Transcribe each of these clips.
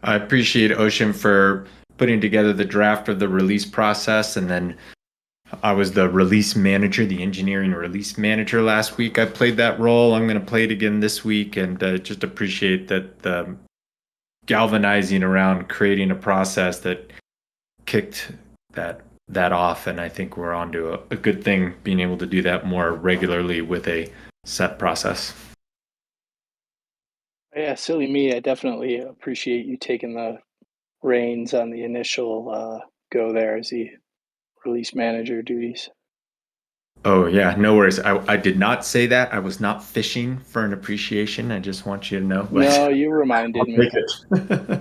I appreciate Ocean for putting together the draft of the release process. And then I was the release manager, the engineering release manager last week. I played that role. I'm going to play it again this week, and just appreciate that the galvanizing around creating a process that kicked that off. And I think we're on to a good thing, being able to do that more regularly with a set process. Yeah, silly me. I definitely appreciate you taking the reins on the initial go there as the release manager duties. Oh yeah, no worries. I did not say that. I was not fishing for an appreciation. I just want you to know, but No, you I'll reminded take me. it.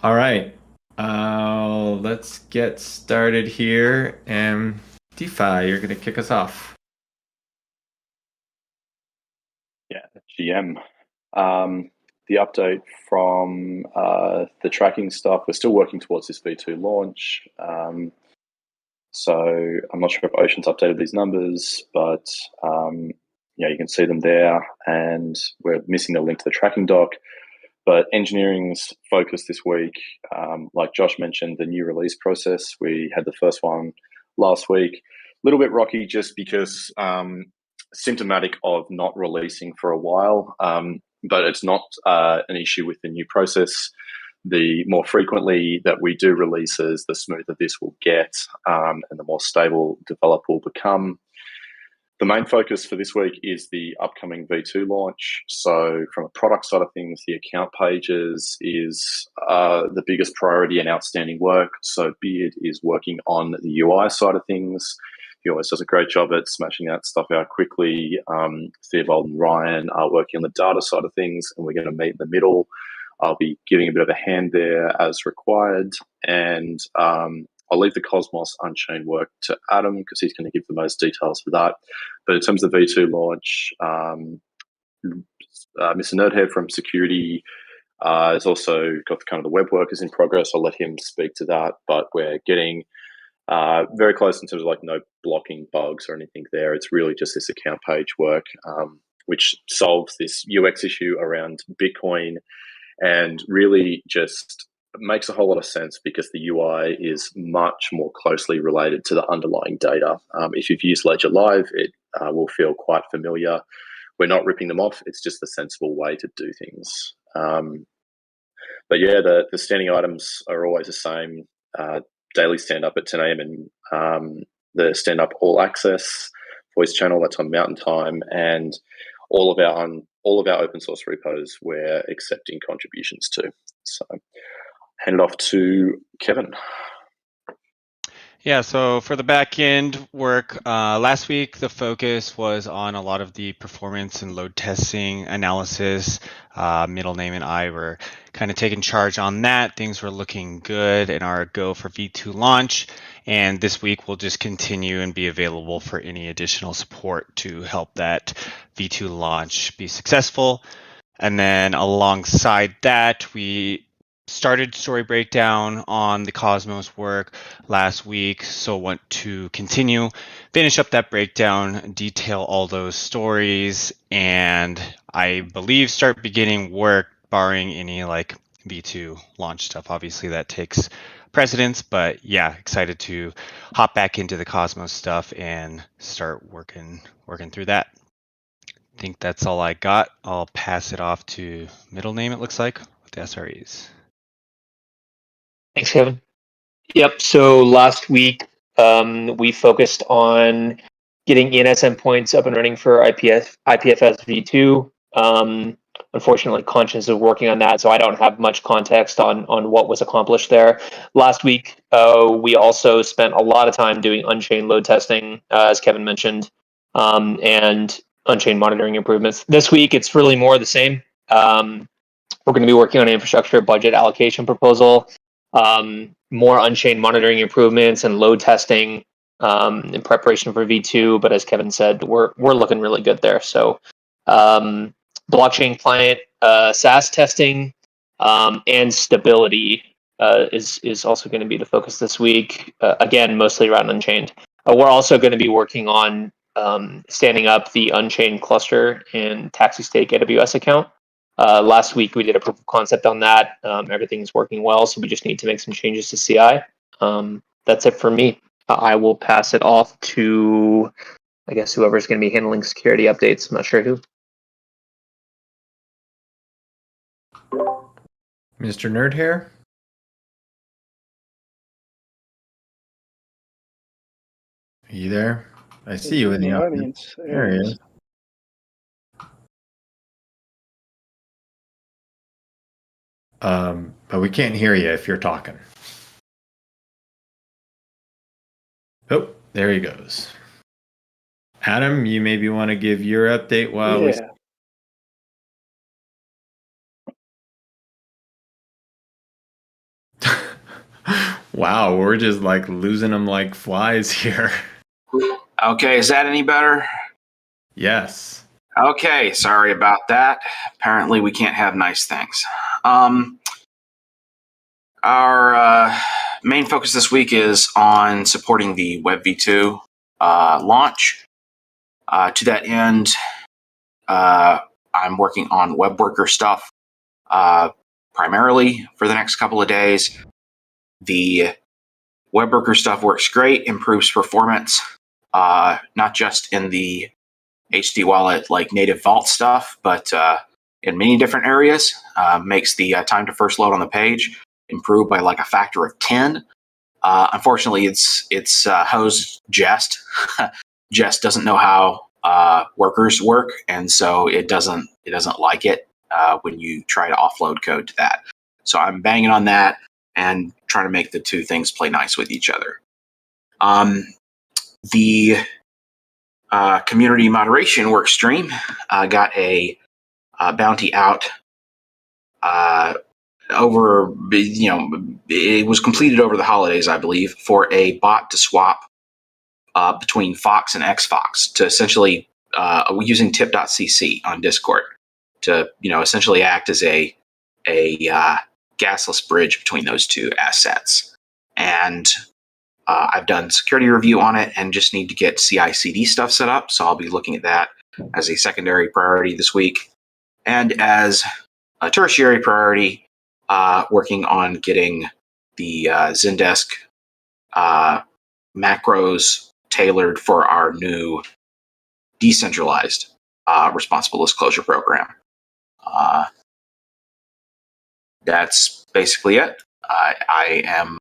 All right. Let's get started here. And DeFi, you're going to kick us off. Yeah, GM. The update from the tracking stuff, we're still working towards this V2 launch. So I'm not sure if Ocean's updated these numbers, but yeah, you can see them there. And we're missing the link to the tracking doc. But engineering's focus this week, like Josh mentioned, the new release process. We had the first one last week. A little bit rocky just because symptomatic of not releasing for a while, but it's not an issue with the new process. The more frequently that we do releases, the smoother this will get, and the more stable developer will become. The main focus for this week is the upcoming V2 launch. So from a product side of things, the account pages is the biggest priority and outstanding work. So Beard is working on the UI side of things. He always does a great job at smashing that stuff out quickly. Theobald and Ryan are working on the data side of things, and we're going to meet in the middle. I'll be giving a bit of a hand there as required. And I'll leave the Cosmos Unchained work to Adam because he's going to give the most details for that. But in terms of the V2 launch, Mr. Nerdhead from security has also got kind of the web work is in progress. I'll let him speak to that. But we're getting very close in terms of like no blocking bugs or anything there. It's really just this account page work, which solves this UX issue around Bitcoin and really just makes a whole lot of sense because the UI is much more closely related to the underlying data. If you've used Ledger Live, it will feel quite familiar. We're not ripping them off. It's just the sensible way to do things. But yeah, the standing items are always the same. Daily stand-up at 10 a.m. and the stand-up all access voice channel, that's on Mountain Time, and all of our open source repos we're accepting contributions to. So hand it off to Kevin. Yeah, so for the back end work, last week the focus was on a lot of the performance and load testing analysis. Middle Name and I were kind of taking charge on that. Things were looking good in our go for V2 launch. And this week we'll just continue and be available for any additional support to help that V2 launch be successful. And then alongside that, we started story breakdown on the Cosmos work last week, so want to continue, finish up that breakdown, detail all those stories, and I believe start beginning work barring any like V2 launch stuff. Obviously that takes precedence, but yeah, excited to hop back into the Cosmos stuff and start working through that. I think that's all I got. I'll pass it off to Middle Name, it looks like, with the SREs. Thanks, Kevin. Yep. So last week, we focused on getting ENS endpoints up and running for IPFS v2. Unfortunately, Conscience is working on that, so I don't have much context on what was accomplished there. Last week, we also spent a lot of time doing Unchained load testing, as Kevin mentioned, and Unchained monitoring improvements. This week, it's really more of the same. We're going to be working on an infrastructure budget allocation proposal, more Unchained monitoring improvements and load testing in preparation for V2. But as Kevin said, we're looking really good there. So blockchain client SaaS testing and stability is also going to be the focus this week. Again, mostly around Unchained. We're also going to be working on standing up the Unchained cluster and Taxi Stake AWS account. Last week we did a proof of concept on that. Everything's working well, so we just need to make some changes to CI. That's it for me. I will pass it off to, I guess, whoever's going to be handling security updates. I'm not sure who. Mr. Nerdhair? Are you there? I see you in the audience. There he is. But we can't hear you if you're talking. Oh, there he goes. Adam, you maybe want to give your update while we... Wow, we're just like losing them like flies here. Okay, is that any better? Yes. Okay, sorry about that. Apparently we can't have nice things. Our main focus this week is on supporting the WebV2 launch. To that end, I'm working on web worker stuff primarily for the next couple of days. The web worker stuff works great, improves performance, not just in the HD wallet like native vault stuff, but in many different areas. Makes the time to first load on the page improve by like a factor of 10. Unfortunately, it's host Jest. Jest doesn't know how workers work, and so it doesn't like it when you try to offload code to that. So I'm banging on that and trying to make the two things play nice with each other. The community moderation work stream got a bounty out over, it was completed over the holidays, I believe, for a bot to swap between Fox and XFox to essentially using tip.cc on Discord to essentially act as a gasless bridge between those two assets. And I've done security review on it and just need to get CI/CD stuff set up. So I'll be looking at that as a secondary priority this week. And as a tertiary priority, working on getting the Zendesk macros tailored for our new decentralized responsible disclosure program. That's basically it. I am,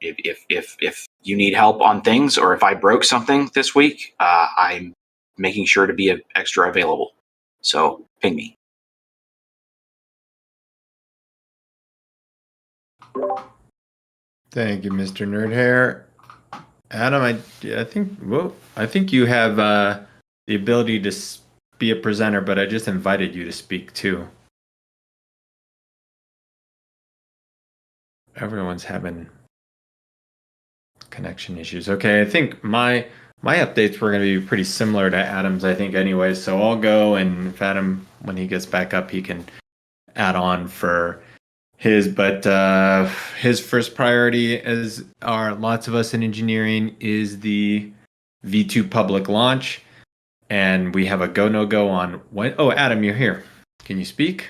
if you need help on things, or if I broke something this week, I'm making sure to be extra available. So ping me. Thank you, Mr. Nerdhair. Adam, I think you have the ability to be a presenter, but I just invited you to speak too. Everyone's having connection issues. Okay, I think my updates were going to be pretty similar to Adam's, I think, anyway. So I'll go, and if Adam, when he gets back up, he can add on for his. But his first priority, as are lots of us in engineering, is the V2 public launch. And we have a go, no go on when. Oh, Adam, you're here. Can you speak?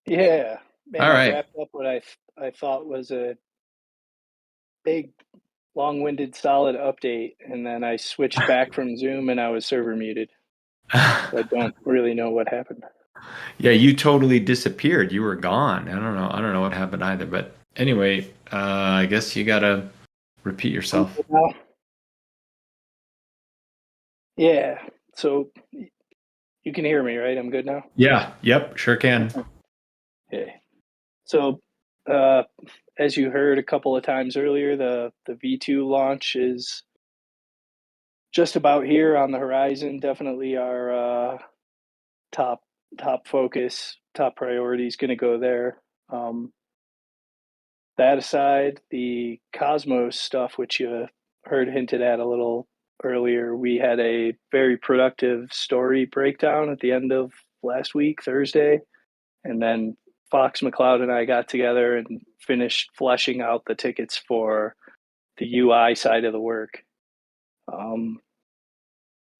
Yeah. Man, all right. I wrapped up what I thought was a big, long-winded, solid update, and then I switched back from Zoom and I was server muted. So I don't really know what happened. Yeah, you totally disappeared. You were gone. I don't know what happened either. But anyway, I guess you gotta repeat yourself. Yeah. So you can hear me, right? I'm good now? Yeah. Yep. Sure can. Okay. So as you heard a couple of times earlier, the V2 launch is just about here on the horizon. Definitely our top focus, top priority is going to go there. That aside, the Cosmos stuff, which you heard hinted at a little earlier, we had a very productive story breakdown at the end of last week, Thursday. And then Fox McCloud and I got together and finished fleshing out the tickets for the UI side of the work.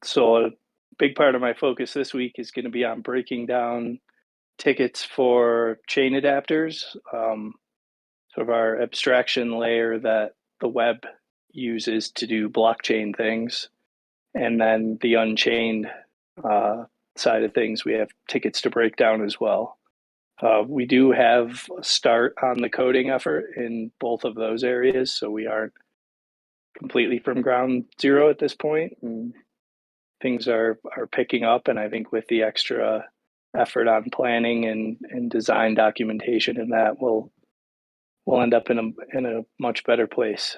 So a big part of my focus this week is going to be on breaking down tickets for chain adapters, sort of our abstraction layer that the web uses to do blockchain things. And then the Unchained side of things, we have tickets to break down as well. We do have a start on the coding effort in both of those areas, so we aren't completely from ground zero at this point. And things are picking up, and I think with the extra effort on planning and design documentation and that, we'll end up in a much better place.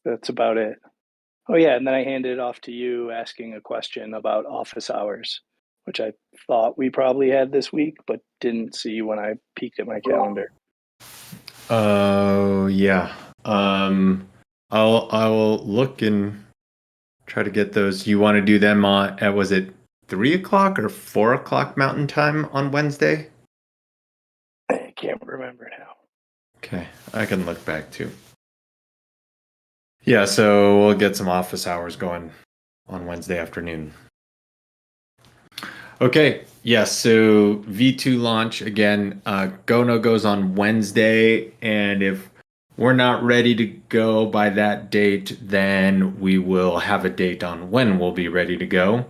That's about it. Oh yeah, and then I handed it off to you asking a question about office hours, which I thought we probably had this week, but didn't see when I peeked at my calendar. Oh yeah. I will look and try to get those. You want to do them at was it 3 o'clock or 4 o'clock Mountain Time on Wednesday? I can't remember now. Okay, I can look back too. Yeah, so we'll get some office hours going on Wednesday afternoon. Okay, yes, so V2 launch again. Go No goes on Wednesday, and if we're not ready to go by that date, then we will have a date on when we'll be ready to go.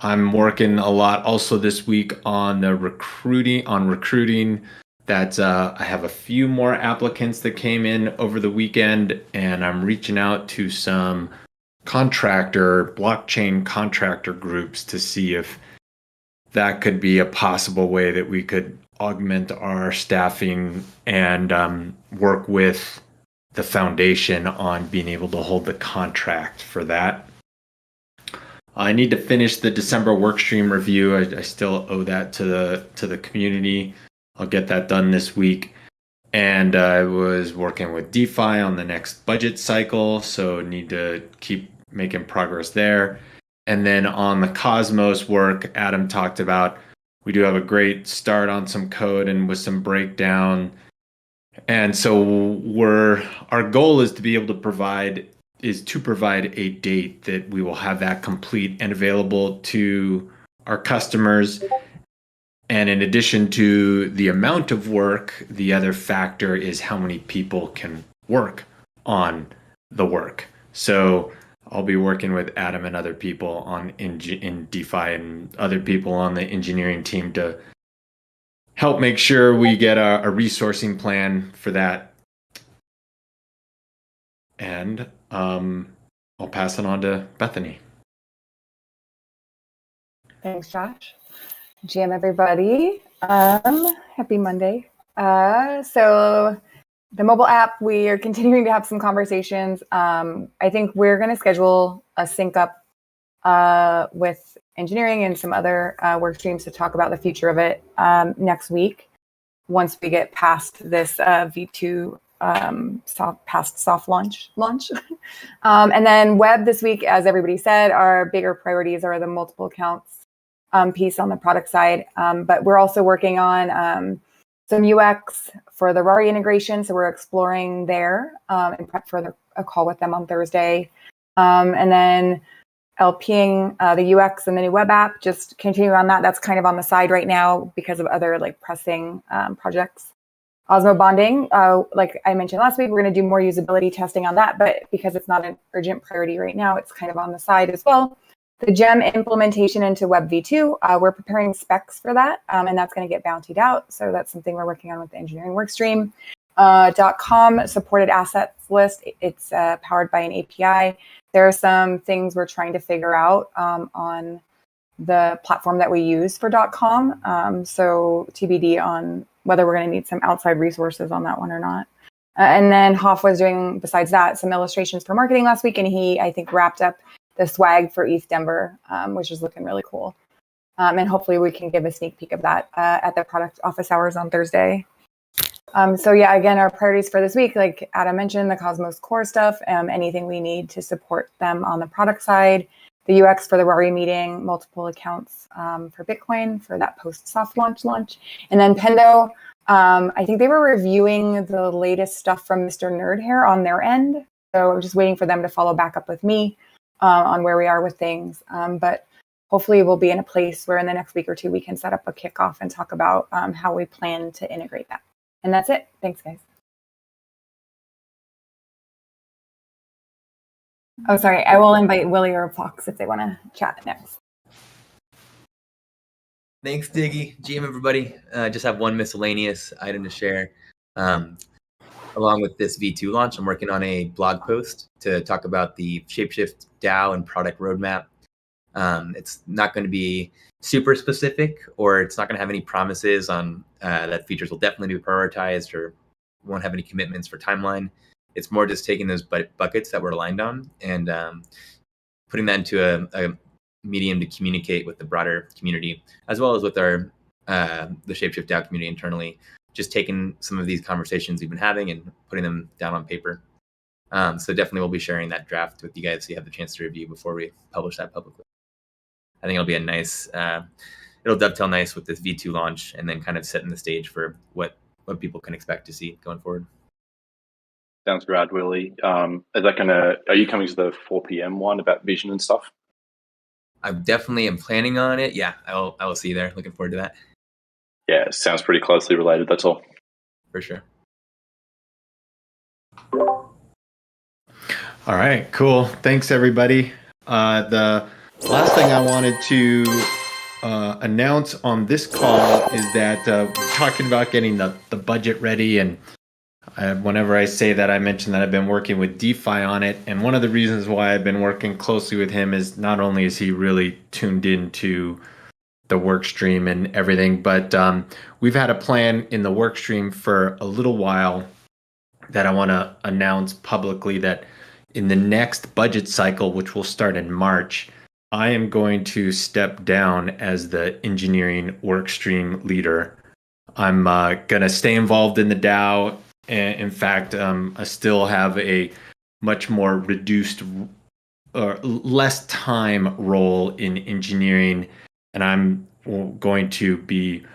I'm working a lot also this week on the recruiting. That I have a few more applicants that came in over the weekend, and I'm reaching out to some blockchain contractor groups to see if that could be a possible way that we could augment our staffing and work with the foundation on being able to hold the contract for that. I need to finish the December workstream review. I still owe that to the community. I'll get that done this week. And I was working with DeFi on the next budget cycle, so need to keep making progress there. And then on the Cosmos work, Adam talked about, we do have a great start on some code and with some breakdown. And so our goal is to be able to provide a date that we will have that complete and available to our customers. And in addition to the amount of work, the other factor is how many people can work on the work. So I'll be working with Adam and other people in DeFi and other people on the engineering team to help make sure we get a resourcing plan for that. And I'll pass it on to Bethany. Thanks, Josh. GM, everybody. Happy Monday. So the mobile app, we are continuing to have some conversations. I think we're going to schedule a sync up with engineering and some other work streams to talk about the future of it next week, once we get past this V2 soft launch. And then web this week, as everybody said, our bigger priorities are the multiple accounts piece on the product side. But we're also working on some UX for the Rari integration. So we're exploring there and prep for a call with them on Thursday. And then LPing the UX and the new web app, just continue on that. That's kind of on the side right now because of other pressing projects. Osmo bonding, like I mentioned last week, we're going to do more usability testing on that, but because it's not an urgent priority right now, it's kind of on the side as well. The GEM implementation into Web V2, we're preparing specs for that, and that's going to get bountied out. So that's something we're working on with the engineering workstream. .com supported assets list. It's powered by an API. There are some things we're trying to figure out on the platform that we use for .com. So TBD on whether we're going to need some outside resources on that one or not. And then Hoff was doing, besides that, some illustrations for marketing last week, and he, I think, wrapped up the swag for ETH Denver, which is looking really cool. And hopefully we can give a sneak peek of that at the product office hours on Thursday. So yeah, again, our priorities for this week, like Adam mentioned, the Cosmos core stuff, anything we need to support them on the product side, the UX for the Rari meeting, multiple accounts for Bitcoin for that post-soft launch. And then Pendo, I think they were reviewing the latest stuff from Mr. Nerdhair on their end. So I'm just waiting for them to follow back up with me on where we are with things. But hopefully we'll be in a place where in the next week or two we can set up a kickoff and talk about how we plan to integrate that. And that's it. Thanks, guys. Oh, sorry. I will invite Willie or Fox if they want to chat next. Thanks, Diggy. GM, everybody. Just have one miscellaneous item to share. Along with this V2 launch, I'm working on a blog post to talk about the ShapeShift DAO and product roadmap. It's not going to be super specific, or it's not going to have any promises on that features will definitely be prioritized or won't have any commitments for timeline. It's more just taking those buckets that we're aligned on and putting that into a medium to communicate with the broader community, as well as with our the ShapeShift DAO community internally. Just taking some of these conversations we've been having and putting them down on paper. So definitely we'll be sharing that draft with you guys so you have the chance to review before we publish that publicly. I think it'll be a nice, it'll dovetail nice with this V2 launch and then kind of setting the stage for what people can expect to see going forward. Sounds rad, Willie. Are you coming to the 4 p.m. one about vision and stuff? I definitely am planning on it. Yeah, I will see you there. Looking forward to that. Yeah, it sounds pretty closely related. That's all. For sure. All right, cool. Thanks, everybody. The last thing I wanted to announce on this call is that we're talking about getting the budget ready. And whenever I say that, I mention that I've been working with DeFi on it. And one of the reasons why I've been working closely with him is not only is he really tuned into the work stream and everything, but we've had a plan in the work stream for a little while that I want to announce publicly that in the next budget cycle, which will start in March, I am going to step down as the engineering work stream leader. I'm going to stay involved in the DAO. In fact, I still have a much more reduced or less time role in engineering, and I'm going to be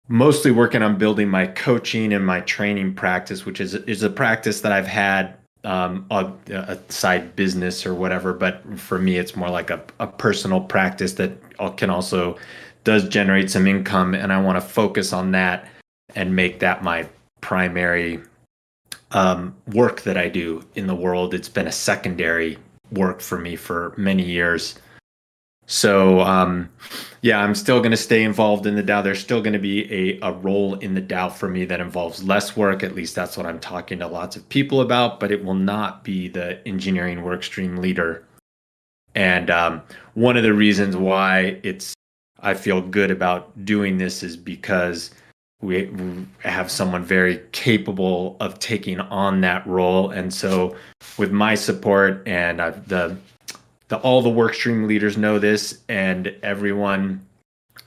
mostly working on building my coaching and my training practice, which is a practice that I've had a side business or whatever, but for me it's more like a personal practice that can also does generate some income, and I want to focus on that and make that my primary work that I do in the world. It's been a secondary work for me for many years. So yeah, I'm still going to stay involved in the DAO. There's still going to be a role in the DAO for me that involves less work. At least that's what I'm talking to lots of people about, but it will not be the engineering workstream leader. And one of the reasons why I feel good about doing this is because we have someone very capable of taking on that role. And so with my support and all the workstream leaders know this, and everyone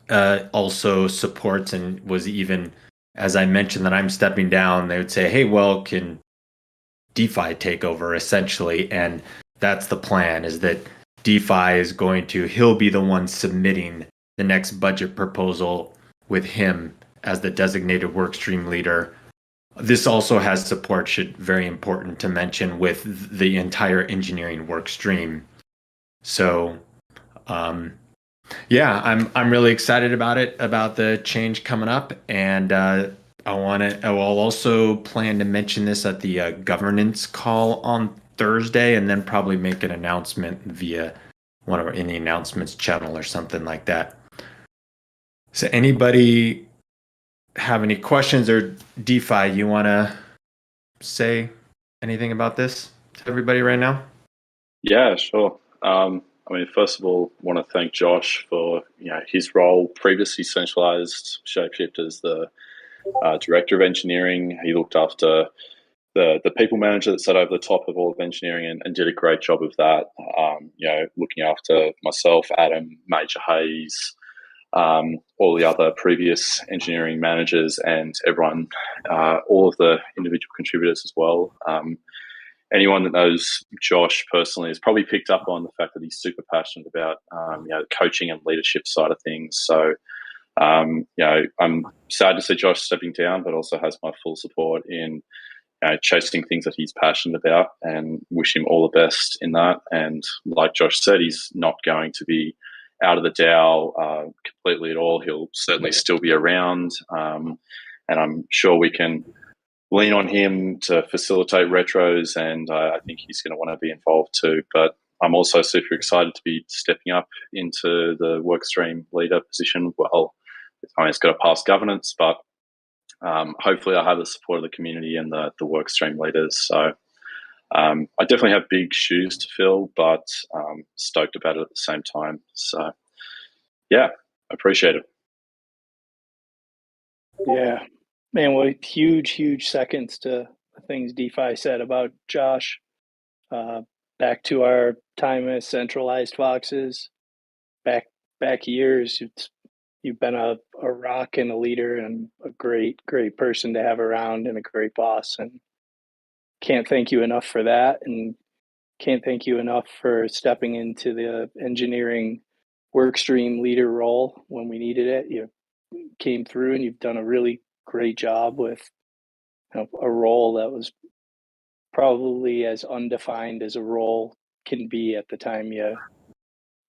also supports and was even, as I mentioned that I'm stepping down, they would say, hey, well, can DeFi take over essentially? And that's the plan, is that DeFi is he'll be the one submitting the next budget proposal with him as the designated workstream leader. This also has support, very important to mention, with the entire engineering workstream. So, yeah, I'm really excited about it, about the change coming up, and I'll also plan to mention this at the governance call on Thursday, and then probably make an announcement via in the announcements channel or something like that. So, anybody have any questions, or DeFi, you want to say anything about this to everybody right now? Yeah, sure. First of all, I want to thank Josh for his role. Previously centralized ShapeShift as the director of engineering. He looked after the people manager that sat over the top of all of engineering and did a great job of that. Looking after myself, Adam, Major Hayes, all the other previous engineering managers, and everyone, all of the individual contributors as well. Anyone that knows Josh personally has probably picked up on the fact that he's super passionate about the coaching and leadership side of things. So I'm sad to see Josh stepping down, but also has my full support in chasing things that he's passionate about, and wish him all the best in that. And like Josh said, he's not going to be out of the DAO completely at all. He'll certainly still be around, and I'm sure we can lean on him to facilitate retros, and I think he's going to want to be involved too. But I'm also super excited to be stepping up into the workstream leader position. Well, it's got to pass governance, but hopefully I have the support of the community and the workstream leaders. So I definitely have big shoes to fill, but stoked about it at the same time. So yeah, appreciate it. Yeah, man, well, huge seconds to the things DeFi said about Josh. Back to our time as centralized foxes, back years, you've been a rock and a leader and a great person to have around and a great boss. And can't thank you enough for that. And can't thank you enough for stepping into the engineering workstream leader role when we needed it. You came through and you've done a really great job with a role that was probably as undefined as a role can be at the time you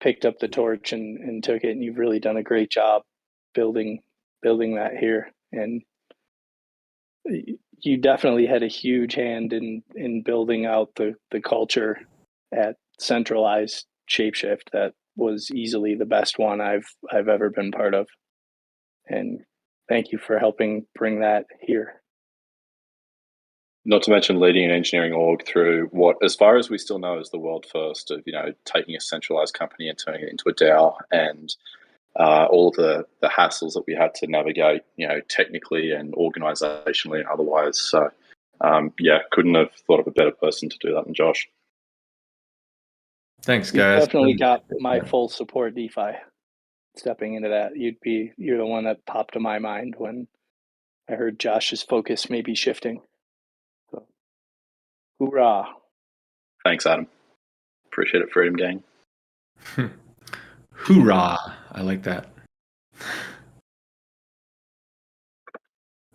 picked up the torch and took it. And you've really done a great job building that here. And you definitely had a huge hand in building out the culture at centralized ShapeShift that was easily the best one I've ever been part of. And thank you for helping bring that here. Not to mention leading an engineering org through what, as far as we still know, is the world first of taking a centralized company and turning it into a DAO, and all of the hassles that we had to navigate, technically and organizationally and otherwise. So couldn't have thought of a better person to do that than Josh. Thanks, You guys. definitely got my full support, DeFi. Stepping into that, you're the one that popped to my mind when I heard Josh's focus may be shifting. So, hoorah! Thanks, Adam. Appreciate it, Freedom Gang. Hoorah! I like that.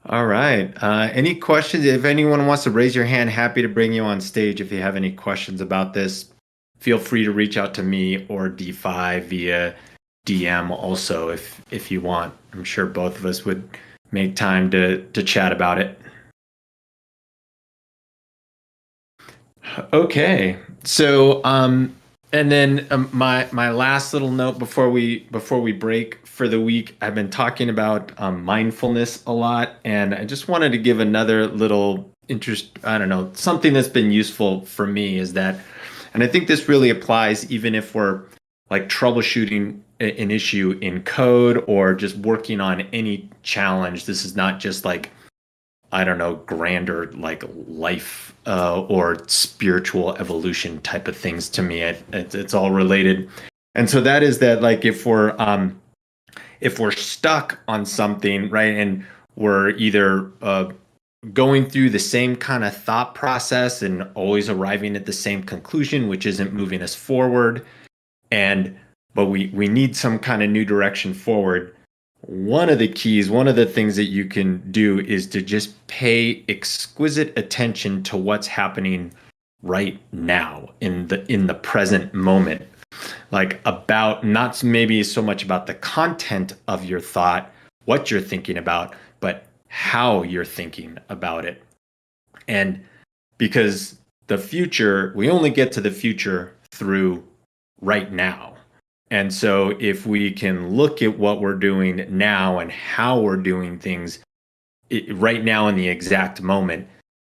All right. Any questions? If anyone wants to raise your hand, happy to bring you on stage. If you have any questions about this, feel free to reach out to me or DeFi via DM also if you want. I'm sure both of us would make time to chat about it. Okay. So and then my last little note before we break for the week, I've been talking about mindfulness a lot, and I just wanted to give another little something that's been useful for me is that, and I think this really applies even if we're like troubleshooting an issue in code or just working on any challenge. This is not just like, grander like life or spiritual evolution type of things to me. It's all related. And so that is that, like, if we're stuck on something, right, and we're either going through the same kind of thought process and always arriving at the same conclusion, which isn't moving us forward, but we need some kind of new direction forward. One of the things that you can do is to just pay exquisite attention to what's happening right now in the present moment. Like, about not maybe so much about the content of your thought, what you're thinking about, but how you're thinking about it. And because the future, we only get to the future through right now. And so if we can look at what we're doing now and how we're doing things right now in the exact moment,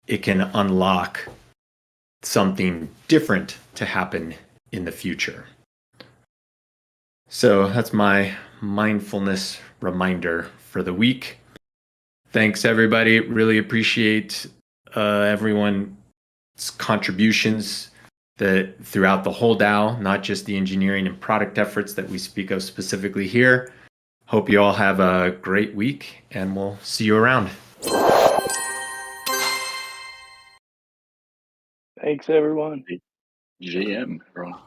it can unlock something different to happen in the future. So that's my mindfulness reminder for the week. Thanks, everybody. Really appreciate everyone's contributions throughout the whole DAO, not just the engineering and product efforts that we speak of specifically here. Hope you all have a great week, and we'll see you around. Thanks, everyone. GM, everyone.